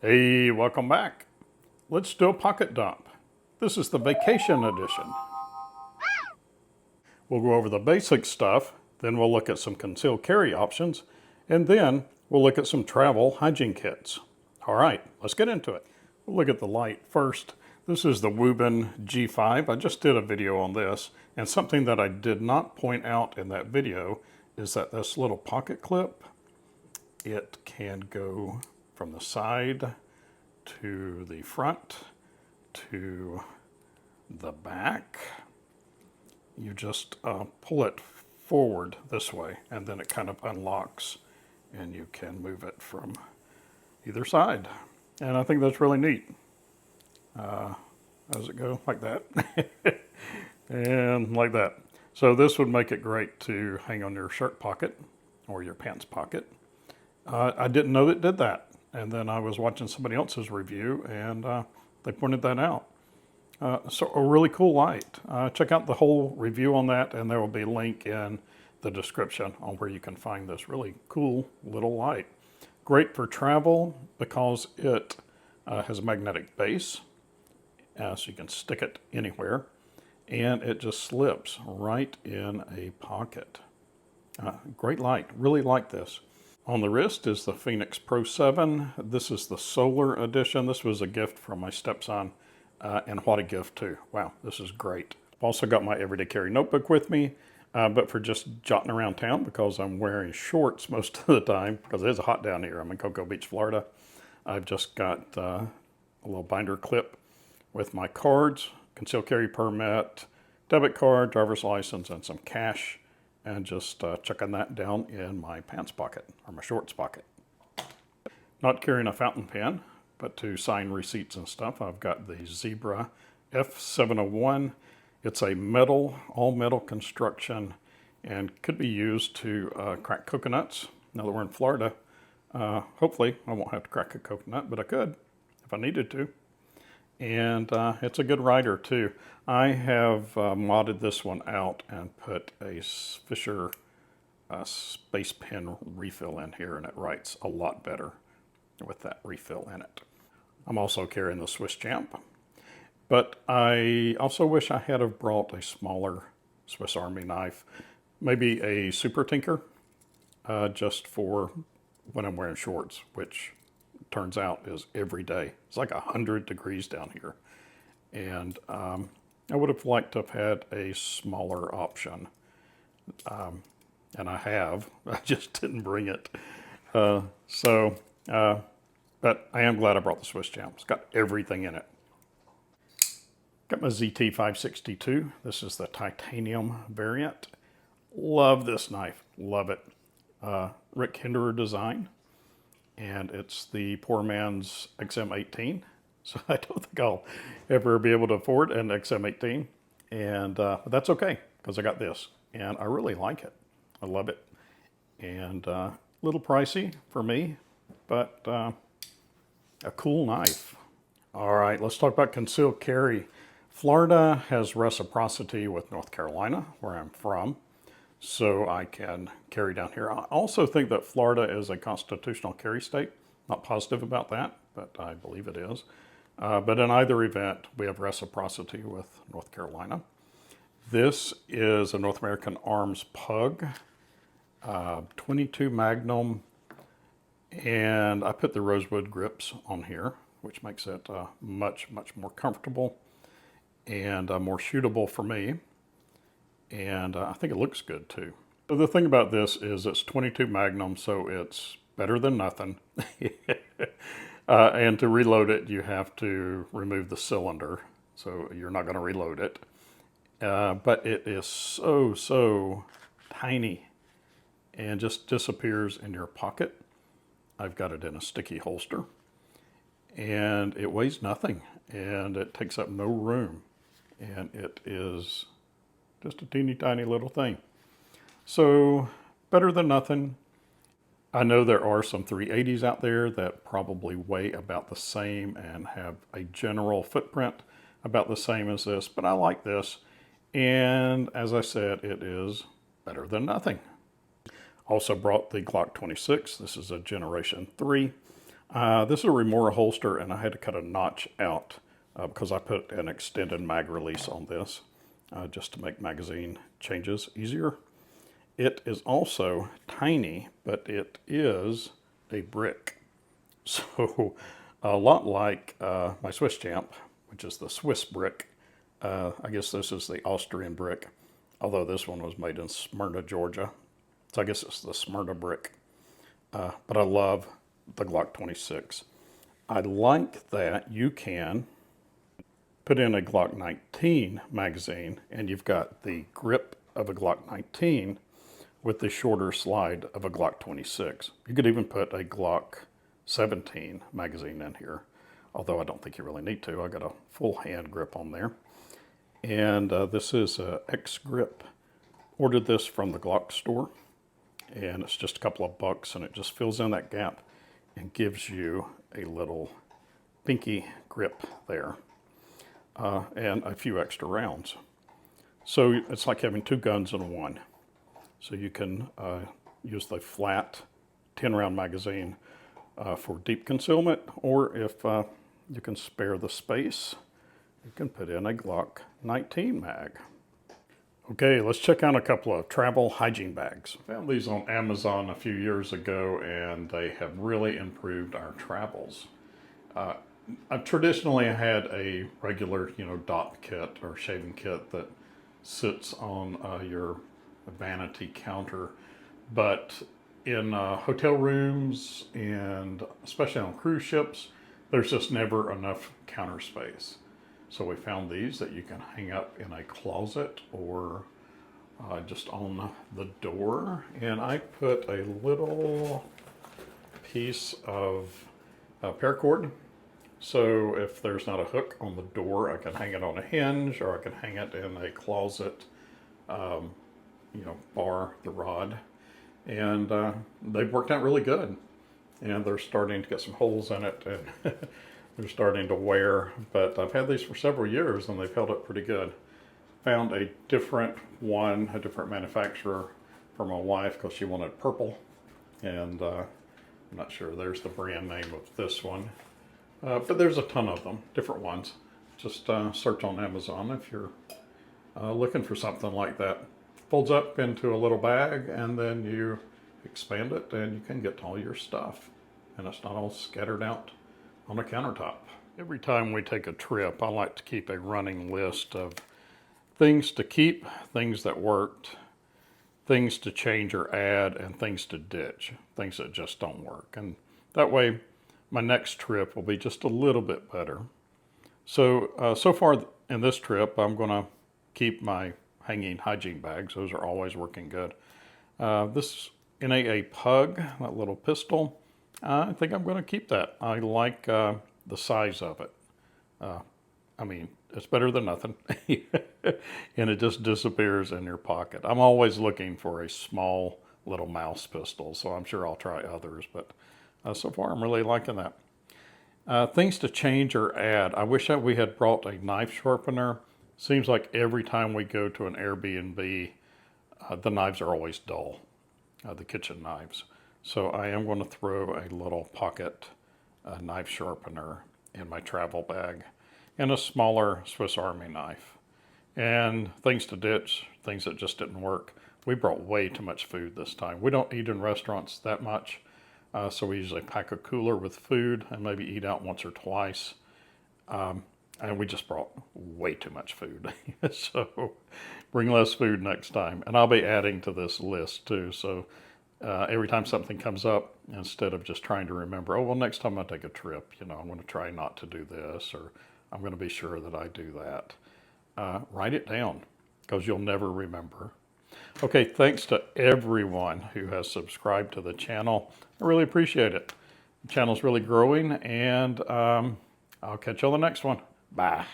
Hey, welcome back. Let's do a pocket dump. This is the vacation edition. We'll go over the basic stuff, then we'll look at some concealed carry options, and then we'll look at some travel hygiene kits. All right, let's get into it. We'll look at the light first. This is the Woobin G5. I just did a video on this, and something that I did not point out in that video is that this little pocket clip, it can go from the side to the front to the back. You just pull it forward this way, and then it kind of unlocks, and you can move it from either side. And I think that's really neat. How does it go? Like that. And like that. So this would make it great to hang on your shirt pocket or your pants pocket. I didn't know it did that. And then I was watching somebody else's review, and they pointed that out. So a really cool light. Check out the whole review on that, and there will be a link in the description on where you can find this really cool little light. Great for travel because it has a magnetic base, so you can stick it anywhere, and it just slips right in a pocket. Great light. Really like this. On the wrist is the Phoenix Pro 7. This is the Solar Edition. This was a gift from my stepson, and what a gift too. Wow, this is great. I've also got my everyday carry notebook with me, but for just jotting around town because I'm wearing shorts most of the time because it is hot down here. I'm in Cocoa Beach, Florida. I've just got a little binder clip with my cards, concealed carry permit, debit card, driver's license, and some cash. And just chucking that down in my pants pocket or my shorts pocket. Not carrying a fountain pen, but to sign receipts and stuff, I've got the Zebra F701. It's a metal, all metal construction, and could be used to crack coconuts. Now that we're in Florida, hopefully I won't have to crack a coconut, but I could if I needed to. And it's a good rider too. I have modded this one out and put a Fisher space pen refill in here, and it writes a lot better with that refill in it. I'm also carrying the Swiss Champ, but I also wish I had have brought a smaller Swiss Army knife, maybe a Super Tinker, just for when I'm wearing shorts, which turns out is every day. It's like 100 degrees down here. And I would have liked to have had a smaller option. And I have, I just didn't bring it. But I am glad I brought the Swiss Champ. It's got everything in it. Got my ZT562. This is the titanium variant. Love this knife, love it. Rick Hinderer design. And it's the poor man's XM18. So I don't think I'll ever be able to afford an XM18. And but that's okay, because I got this. And I really like it. I love it. And a little pricey for me, but a cool knife. All right, let's talk about concealed carry. Florida has reciprocity with North Carolina, where I'm from. So I can carry down here. I also think that Florida is a constitutional carry state. Not positive about that, but I believe it is. But in either event, we have reciprocity with North Carolina. This is a North American Arms Pug, 22 Magnum, and I put the rosewood grips on here, which makes it much, much more comfortable and more shootable for me. And I think it looks good too. So the thing about this is it's 22 Magnum, so it's better than nothing. And to reload it, you have to remove the cylinder, so you're not going to reload it. But it is so tiny and just disappears in your pocket. I've got it in a sticky holster, and it weighs nothing, and it takes up no room, and it is just a teeny tiny little thing. So better than nothing. I know there are some 380s out there that probably weigh about the same and have a general footprint about the same as this, but I like this. And as I said, it is better than nothing. Also brought the Glock 26. This is a Generation 3. This is a Remora holster, and I had to cut a notch out because I put an extended mag release on this just to make magazine changes easier. It is also tiny, but it is a brick. So a lot like my Swiss Champ, which is the Swiss brick. I guess this is the Austrian brick, although this one was made in Smyrna, Georgia. So I guess it's the Smyrna brick. But I love the Glock 26. I like that you can put in a Glock 19 magazine and you've got the grip of a Glock 19 with the shorter slide of a Glock 26. You could even put a Glock 17 magazine in here, although I don't think you really need to. I got a full hand grip on there. And this is a X grip. Ordered this from the Glock store, and it's just a couple of bucks, and it just fills in that gap and gives you a little pinky grip there, and a few extra rounds. So it's like having two guns in one. So you can use the flat 10-round magazine for deep concealment, or if you can spare the space, you can put in a Glock 19 mag. Okay, let's check out a couple of travel hygiene bags. I found these on Amazon a few years ago, and they have really improved our travels. I've traditionally had a regular, DOP kit or shaving kit that sits on your vanity counter, but in hotel rooms and especially on cruise ships, there's just never enough counter space. So we found these that you can hang up in a closet or just on the door. And I put a little piece of paracord. So if there's not a hook on the door, I can hang it on a hinge, or I can hang it in a closet, bar the rod. And they've worked out really good. And they're starting to get some holes in it, and they're starting to wear, but I've had these for several years and they've held up pretty good. Found a different one, a different manufacturer for my wife because she wanted purple, and I'm not sure there's the brand name of this one, but there's a ton of them, different ones. Just search on Amazon if you're looking for something like that. Folds up into a little bag, and then you expand it and you can get all your stuff, and it's not all scattered out on a countertop. Every time we take a trip, I like to keep a running list of things to keep, things that worked, things to change or add, and things to ditch, things that just don't work. And that way, my next trip will be just a little bit better. So, so far in this trip, I'm going to keep my hanging hygiene bags. Those are always working good. This NAA Pug, that little pistol, I think I'm going to keep that. I like the size of it. I mean, it's better than nothing. And it just disappears in your pocket. I'm always looking for a small little mouse pistol, so I'm sure I'll try others. But so far, I'm really liking that. Things to change or add. I wish that we had brought a knife sharpener. Seems like every time we go to an Airbnb, the knives are always dull, the kitchen knives. So I am going to throw a little pocket knife sharpener in my travel bag, and a smaller Swiss Army knife. And things to ditch, things that just didn't work. We brought way too much food this time. We don't eat in restaurants that much, so we usually pack a cooler with food and maybe eat out once or twice. And we just brought way too much food. So bring less food next time. And I'll be adding to this list too. So every time something comes up, instead of just trying to remember, oh, well, next time I take a trip, I'm going to try not to do this, or I'm going to be sure that I do that. Write it down, because you'll never remember. Okay, thanks to everyone who has subscribed to the channel. I really appreciate it. The channel's really growing, and I'll catch you on the next one. Bye.